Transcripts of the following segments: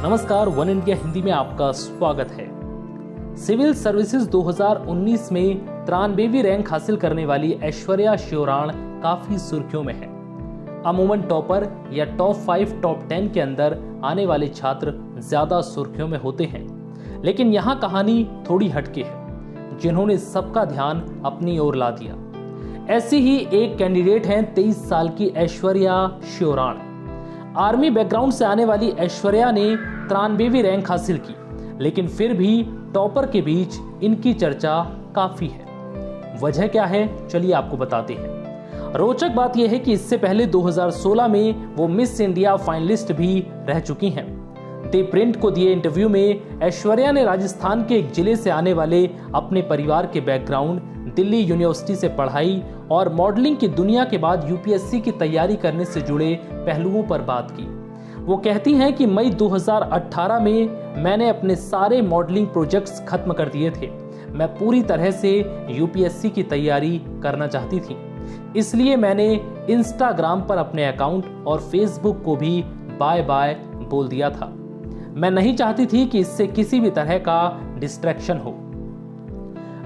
नमस्कार, one India Hindi में आपका स्वागत है। सिविल सर्विसेज 2019 में 93वीं रैंक हासिल करने वाली ऐश्वर्या शिवराण काफी सुर्खियों में है। अमूमन टॉपर या टॉप 5 टॉप 10 के अंदर आने वाले छात्र ज्यादा सुर्खियों में होते हैं, लेकिन यहाँ कहानी थोड़ी हटके है, जिन्होंने सबका ध्यान अपनी ओर ला दिया। ऐसी ही एक कैंडिडेट हैं 23 साल की ऐश्वर्या शिवराण। आर्मी बैकग्राउंड से आने वाली ऐश्वर्या ने 93वीं रैंक हासिल की, लेकिन फिर भी टॉपर के बीच इनकी चर्चा काफी है। वजह क्या है, चलिए आपको बताते हैं। रोचक बात यह है कि इससे पहले 2016 में वो मिस इंडिया फाइनलिस्ट भी रह चुकी हैं। द प्रिंट को दिए इंटरव्यू में ऐश्वर्या ने राजस्थान के एक जिले से आने वाले अपने परिवार के बैकग्राउंड, दिल्ली यूनिवर्सिटी से पढ़ाई और मॉडलिंग की दुनिया के बाद यूपीएससी की तैयारी करने से जुड़े पहलुओं पर बात की। वो कहती हैं कि मई 2018 में मैंने अपने सारे मॉडलिंग प्रोजेक्ट्स खत्म कर दिए थे। मैं पूरी तरह से यूपीएससी की तैयारी करना चाहती थी, इसलिए मैंने इंस्टाग्राम पर अपने अकाउंट और फेसबुक को भी बाय बाय बोल दिया था। मैं नहीं चाहती थी कि इससे किसी भी तरह का डिस्ट्रैक्शन हो।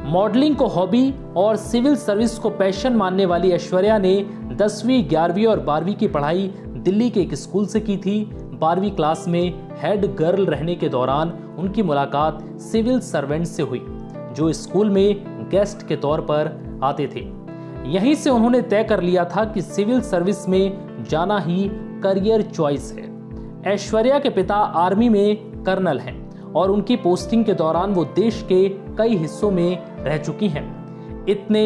मॉडलिंग को हॉबी और सिविल सर्विस को पैशन मानने वाली ऐश्वर्या ने 10वीं, 11वीं और 12वीं की पढ़ाई दिल्ली के एक स्कूल से की थी। 12वीं क्लास में हेड गर्ल रहने के दौरान उनकी मुलाकात सिविल सर्वेंट से हुई, जो स्कूल में गेस्ट के तौर पर आते थे। यहीं से उन्होंने तय कर लिया था कि सिविल सर्विस में जाना ही करियर चॉइस है। ऐश्वर्या के पिता आर्मी में कर्नल हैं और उनकी पोस्टिंग के दौरान वो देश के कई हिस्सों में रह चुकी हैं। इतने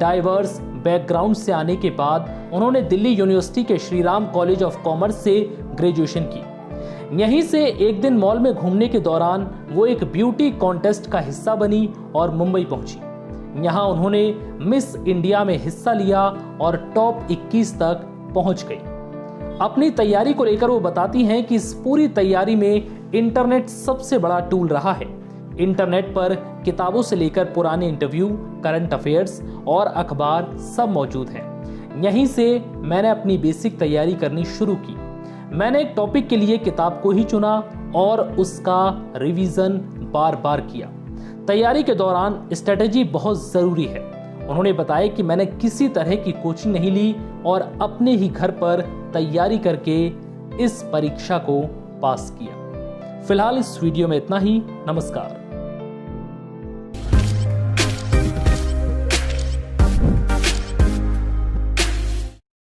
डाइवर्स बैकग्राउंड से आने के बाद उन्होंने दिल्ली यूनिवर्सिटी के Shri Ram college of commerce से ग्रेजुएशन की। यहीं से एक दिन मॉल में घूमने के दौरान वो एक ब्यूटी कॉन्टेस्ट का हिस्सा बनी और मुंबई पहुंची। यहाँ उन्होंने मिस इंडिया में हिस्सा लिया और टॉप 21 तक पहुंच गई। अपनी तैयारी को लेकर वो बताती हैं कि इस पूरी तैयारी में इंटरनेट सबसे बड़ा टूल रहा है। इंटरनेट पर किताबों से लेकर पुराने इंटरव्यू, करंट अफेयर्स और अखबार सब मौजूद हैं। यहीं से मैंने अपनी बेसिक तैयारी करनी शुरू की। मैंने एक टॉपिक के लिए किताब को ही चुना और उसका रिवीजन बार बार किया। तैयारी के दौरान स्ट्रेटेजी बहुत जरूरी है। उन्होंने बताया कि मैंने किसी तरह की कोचिंग नहीं ली और अपने ही घर पर तैयारी करके इस परीक्षा को पास किया। फिलहाल इस वीडियो में इतना ही। नमस्कार।